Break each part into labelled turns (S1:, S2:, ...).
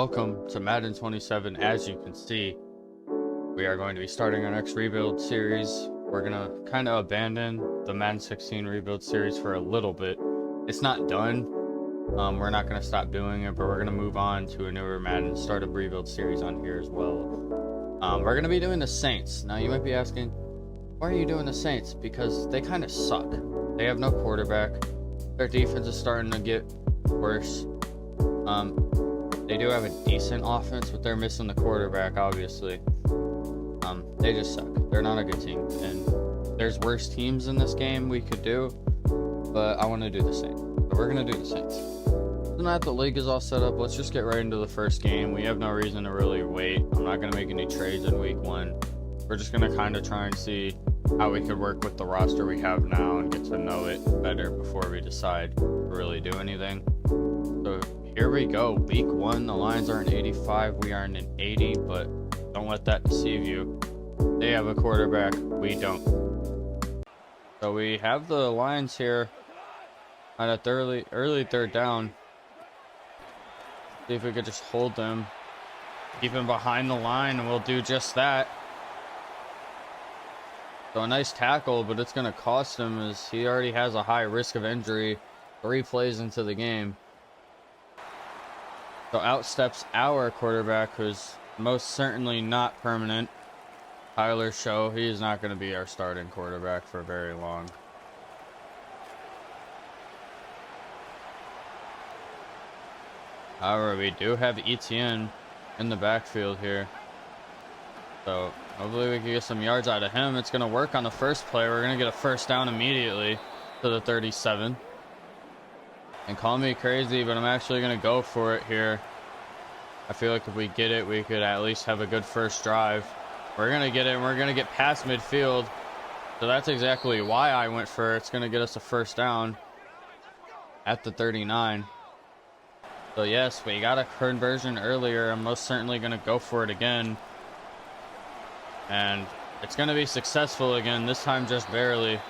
S1: Welcome to Madden 27. As you can see, we are going to be starting our next rebuild series. We're going to kind of abandon the Madden 16 rebuild series for a little bit. It's not done. We're not going to stop doing it, but we're going to move on to a newer Madden start a rebuild series on here as well. We're going to be doing the Saints. Now, you might be asking, why are you doing the Saints? Because they kind of suck. They have no quarterback. Their defense is starting to get worse. They do have a decent offense, but they're missing the quarterback, obviously. They just suck. They're not a good team. And there's worse teams in this game we could do, but I want to do the Saints. So we're going to do the Saints. So now that the league is all set up, let's just get right into the first game. We have no reason to really wait. I'm not going to make any trades in week one. We're just going to kind of try and see how we could work with the roster we have now and get to know it better before we decide to really do anything. So here we go. Week one, the Lions are an 85. We are in an 80, but don't let that deceive you. They have a quarterback. We don't. So we have the Lions here on a early third down. See if we could just hold them, keep him behind the line, and we'll do just that. So a nice tackle, but it's going to cost him as he already has a high risk of injury 3 plays into the game. So out steps our quarterback, who's most certainly not permanent, Tyler Show. He's not going to be our starting quarterback for very long. However, we do have Etienne in the backfield here. So hopefully we can get some yards out of him. It's going to work on the first play. We're going to get a first down immediately to the 37. And call me crazy, but I'm actually going to go for it here. I feel like if we get it, we could at least have a good first drive. We're going to get it, and we're going to get past midfield. So that's exactly why I went for it. It's going to get us a first down at the 39. So yes, we got a conversion earlier. I'm most certainly going to go for it again. And it's going to be successful again, this time just barely.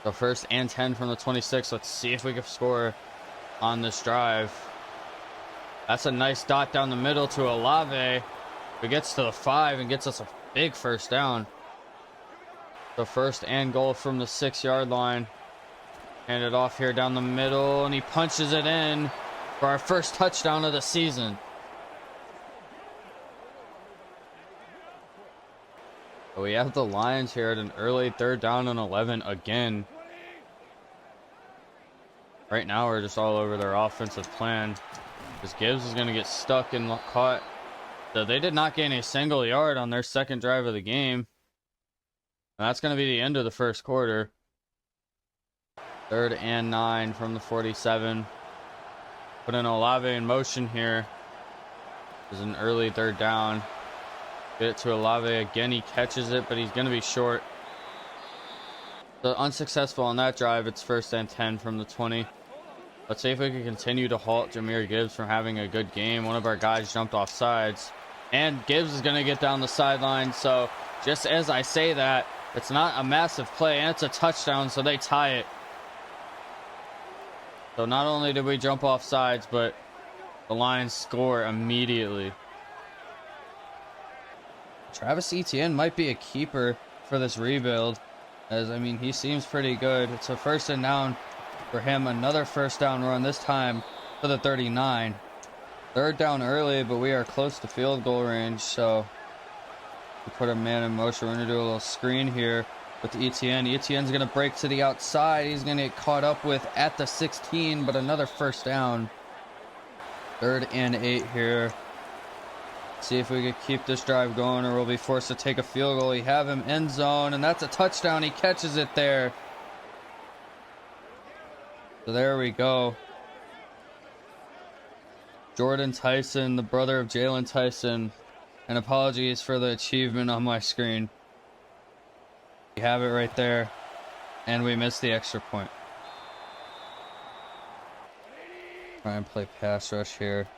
S1: So first and 10 from the 26. Let's see if we can score on this drive. That's a nice dot down the middle to Olave. He gets to the 5 and gets us a big first down. So first and goal from the 6-yard line. Hand it off here down the middle, and he punches it in for our first touchdown of the season. So we have the Lions here at an early 3rd down and 11 again. Right now, we're just all over their offensive plan, because Gibbs is going to get stuck and caught. So they did not gain a single yard on their second drive of the game. And that's going to be the end of the first quarter. 3rd and 9 from the 47. Put in Olave in motion here. This is an early 3rd down. Get it to Olave again. He catches it, but he's going to be short. So unsuccessful on that drive. It's 1st and 10 from the 20. Let's see if we can continue to halt Jahmyr Gibbs from having a good game. One of our guys jumped off sides, and Gibbs is going to get down the sideline. So just as I say that, it's not a massive play, and it's a touchdown, so they tie it. So not only did we jump off sides, but the Lions score immediately. Travis Etienne might be a keeper for this rebuild, as I mean, he seems pretty good. It's a 1st and down for him. Another first down run, this time for the 39. 3rd down early, but we are close to field goal range, so we put a man in motion. We're going to do a little screen here with Etienne. Etienne's going to break to the outside. He's going to get caught up with at the 16, but another first down. 3rd and 8 here. See if we can keep this drive going, or we'll be forced to take a field goal. We have him end zone, and that's a touchdown. He catches it there. So there we go. Jordan Tyson, the brother of Jalen Tyson. And apologies for the achievement on my screen. You have it right there. And we missed the extra point. Try and play pass rush here.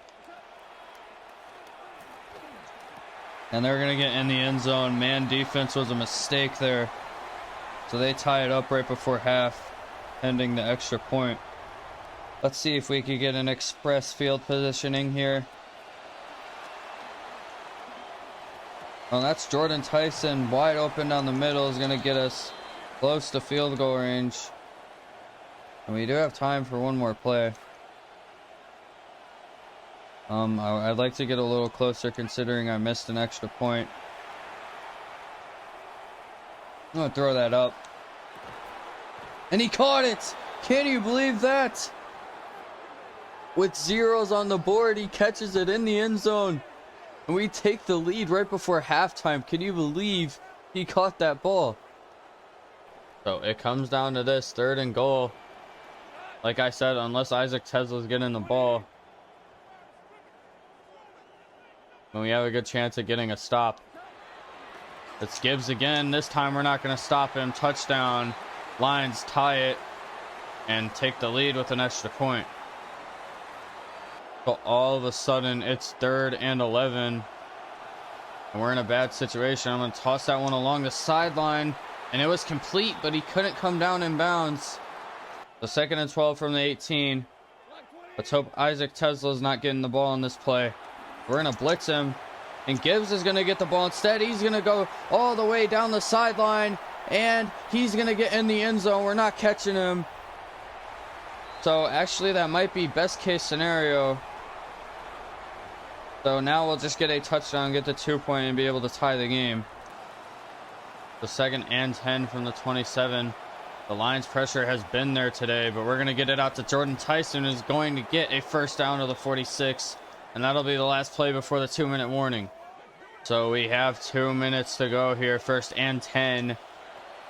S1: And they're going to get in the end zone. Man defense was a mistake there. So they tie it up right before half, pending the extra point. Let's see if we could get an express field positioning here. Well, that's Jordan Tyson wide open down the middle, is going to get us close to field goal range. And we do have time for one more play. I'd like to get a little closer considering I missed an extra point. I'm going to throw that up. And he caught it! Can you believe that? With zeros on the board, he catches it in the end zone. And we take the lead right before halftime. Can you believe he caught that ball? So it comes down to this 3rd and goal. Like I said, unless Isaac Tesla's getting the ball, when we have a good chance of getting a stop. It's Gibbs again. This time we're not going to stop him. Touchdown. Lions tie it and take the lead with an extra point. So all of a sudden it's 3rd and 11. And we're in a bad situation. I'm going to toss that one along the sideline. And it was complete, but he couldn't come down in bounds. The 2nd and 12 from the 18. Let's hope Isaac Tesla's not getting the ball in this play. We're going to blitz him. And Gibbs is going to get the ball. Instead, he's going to go all the way down the sideline. And he's going to get in the end zone. We're not catching him. So actually, that might be best case scenario. So now we'll just get a touchdown, get the 2-point, and be able to tie the game. The 2nd and 10 from the 27. The Lions' pressure has been there today, but we're going to get it out to Jordan Tyson, who's going to get a first down to the 46. And that'll be the last play before the 2-minute warning. So we have 2 minutes to go here. 1st and 10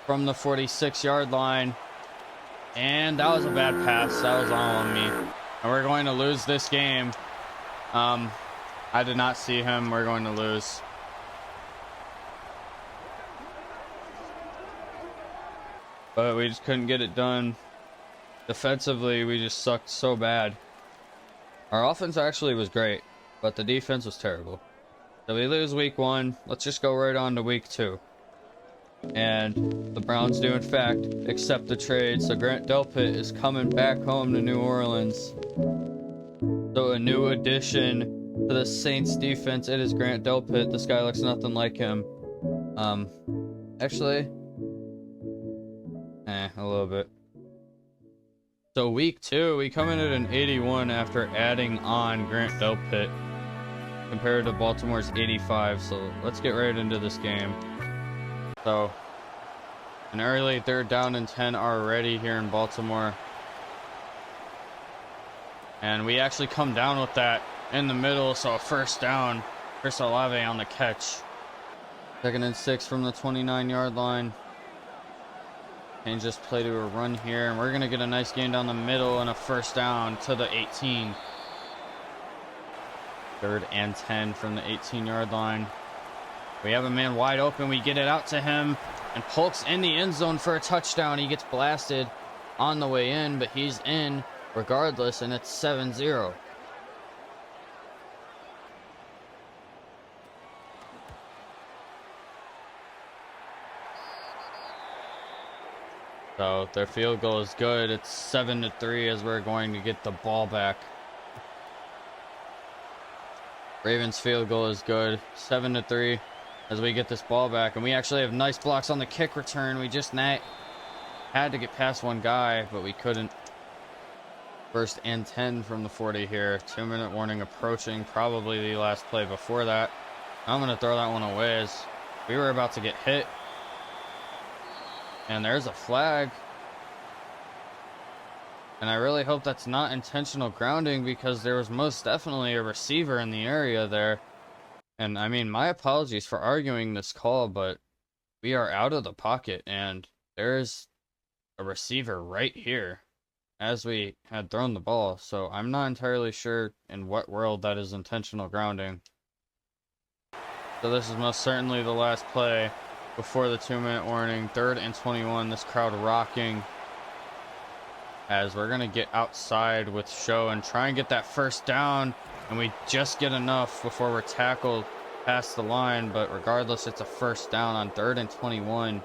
S1: from the 46-yard line. And that was a bad pass. That was all on me. And we're going to lose this game. I did not see him. We're going to lose. But we just couldn't get it done. Defensively, we just sucked so bad. Our offense actually was great, but the defense was terrible. So we lose week 1. Let's just go right on to week 2. And the Browns do, in fact, accept the trade. So Grant Delpit is coming back home to New Orleans. So a new addition to the Saints defense. It is Grant Delpit. This guy looks nothing like him. Actually, a little bit. So week 2, we come in at an 81 after adding on Grant Delpit compared to Baltimore's 85. So let's get right into this game. So an early 3rd down and 10 already here in Baltimore. And we actually come down with that in the middle. So a first down. Chris Olave on the catch. 2nd and 6 from the 29-yard line. Change this play to a run here, and we're going to get a nice gain down the middle and a first down to the 18. 3rd and 10 from the 18-yard line. We have a man wide open. We get it out to him, and Polk's in the end zone for a touchdown. He gets blasted on the way in, but he's in regardless, and it's 7-0. So their field goal is good. It's 7-3 as we're going to get the ball back. Ravens field goal is good. 7-3 as we get this ball back. And we actually have nice blocks on the kick return. We just had to get past one guy, but we couldn't. 1st and 10 from the 40 here. 2-minute warning approaching. Probably the last play before that. I'm going to throw that one away as we were about to get hit. And there's a flag. And I really hope that's not intentional grounding, because there was most definitely a receiver in the area there. And I mean, my apologies for arguing this call, but we are out of the pocket and there's a receiver right here as we had thrown the ball. So I'm not entirely sure in what world that is intentional grounding. So this is most certainly the last play before the 2-minute warning. 3rd and 21. This crowd rocking as we're going to get outside with Show and try and get that first down. And we just get enough before we're tackled past the line. But regardless, it's a first down on 3rd and 21.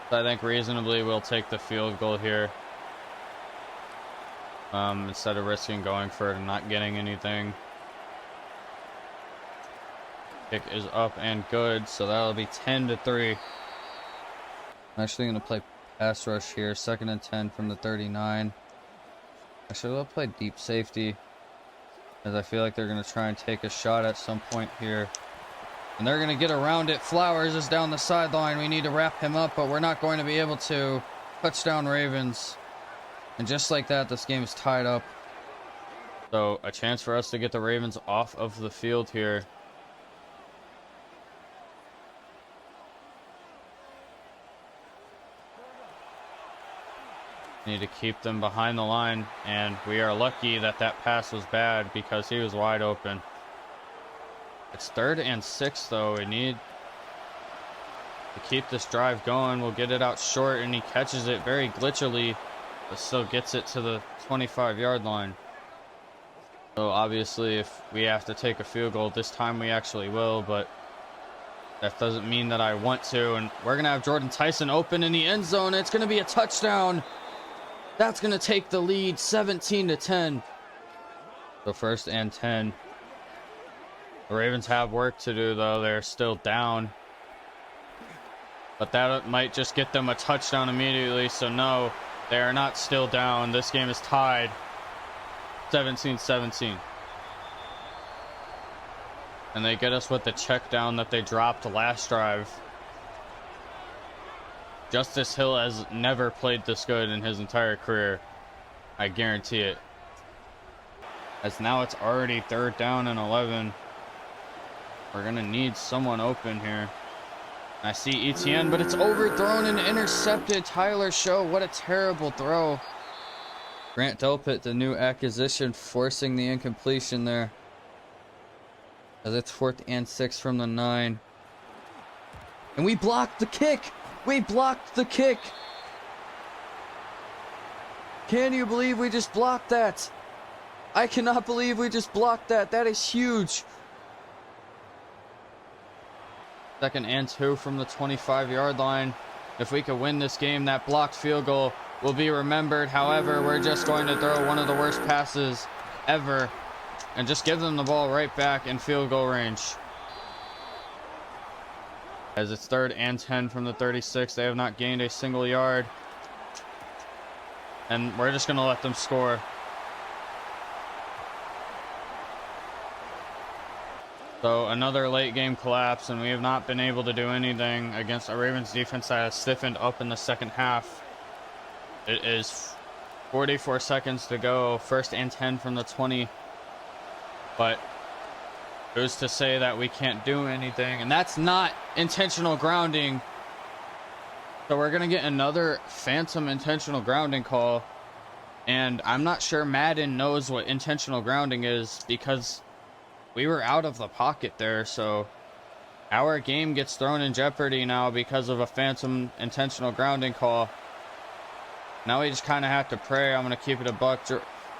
S1: So I think reasonably we'll take the field goal here. Instead of risking going for it and not getting anything. Kick is up and good, so that'll be 10-3. I'm actually going to play pass rush here. 2nd and 10 from the 39. Actually, I'll play deep safety, as I feel like they're going to try and take a shot at some point here. And they're going to get around it. Flowers is down the sideline. We need to wrap him up, but we're not going to be able to. Touchdown Ravens. And just like that, this game is tied up. So a chance for us to get the Ravens off of the field here. Need to keep them behind the line, and we are lucky that that pass was bad because he was wide open. It's 3rd and 6 though. We need to keep this drive going. We'll get it out short, and he catches it very glitchily, but still gets it to the 25-yard line. So obviously if we have to take a field goal this time, we actually will, but that doesn't mean that I want to. And we're gonna have Jordan Tyson open in the end zone. It's gonna be a touchdown. That's going to take the lead, 17-10. So 1st and 10. The Ravens have work to do, though. They're still down. But that might just get them a touchdown immediately. So no, they are not still down. This game is tied, 17-17. And they get us with the check down that they dropped last drive. Justice Hill has never played this good in his entire career. I guarantee it. As now it's already 3rd down and 11. We're going to need someone open here. I see Etienne, but it's overthrown and intercepted. Tyler Show, what a terrible throw. Grant Delpit, the new acquisition, forcing the incompletion there. As it's 4th and 6 from the 9. And we blocked the kick. We blocked the kick. Can you believe we just blocked that? I cannot believe we just blocked that. That is huge. 2nd and 2 from the 25-yard line. If we could win this game, that blocked field goal will be remembered. However, we're just going to throw one of the worst passes ever and just give them the ball right back in field goal range. As it's 3rd and 10 from the 36. They have not gained a single yard. And we're just going to let them score. So another late game collapse, and we have not been able to do anything against a Ravens defense that has stiffened up in the 2nd half. It is 44 seconds to go. 1st and 10 from the 20. But who's to say that we can't do anything? And that's not intentional grounding. So we're going to get another phantom intentional grounding call. And I'm not sure Madden knows what intentional grounding is because we were out of the pocket there. So our game gets thrown in jeopardy now because of a phantom intentional grounding call. Now we just kind of have to pray. I'm going to keep it a buck.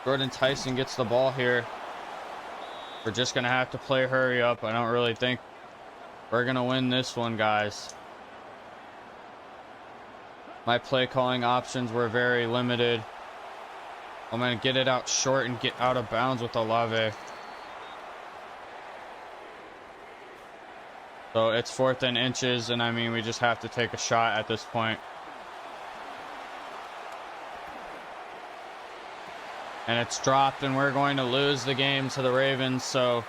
S1: Jordan Tyson gets the ball here. We're just going to have to play hurry up. I don't really think we're going to win this one, guys. My play calling options were very limited. I'm going to get it out short and get out of bounds with Olave. So it's 4th and inches, and I mean, we just have to take a shot at this point. And it's dropped, and we're going to lose the game to the Ravens. So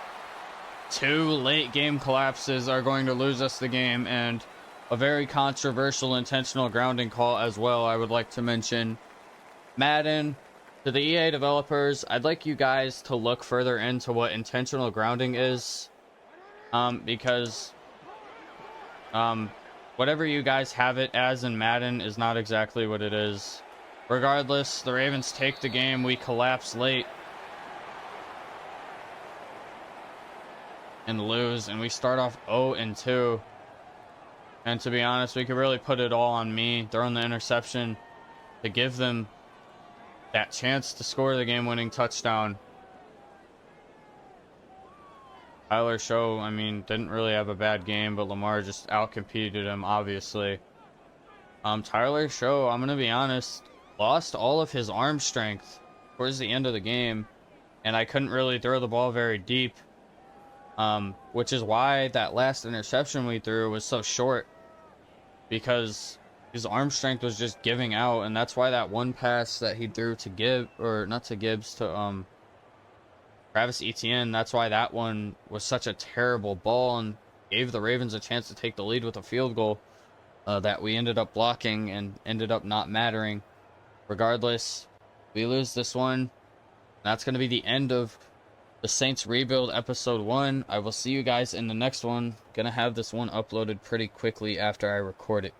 S1: 2 late game collapses are going to lose us the game, and a very controversial intentional grounding call as well, I would like to mention. Madden, to the EA developers, I'd like you guys to look further into what intentional grounding is. Because whatever you guys have it as in Madden is not exactly what it is. Regardless, the Ravens take the game. We collapse late and lose, and we start off 0-2. And to be honest, we could really put it all on me throwing the interception to give them that chance to score the game-winning touchdown. Tyler Show, I mean, didn't really have a bad game, but Lamar just outcompeted him, obviously. Tyler Show, I'm going to be honest, lost all of his arm strength towards the end of the game, and I couldn't really throw the ball very deep. Which is why that last interception we threw was so short, because his arm strength was just giving out, and that's why that one pass that he threw to not to Gibbs, to Travis Etienne, that's why that one was such a terrible ball and gave the Ravens a chance to take the lead with a field goal that we ended up blocking and ended up not mattering. Regardless, we lose this one. That's going to be the end of the Saints Rebuild Episode 1. I will see you guys in the next one. Gonna have this one uploaded pretty quickly after I record it.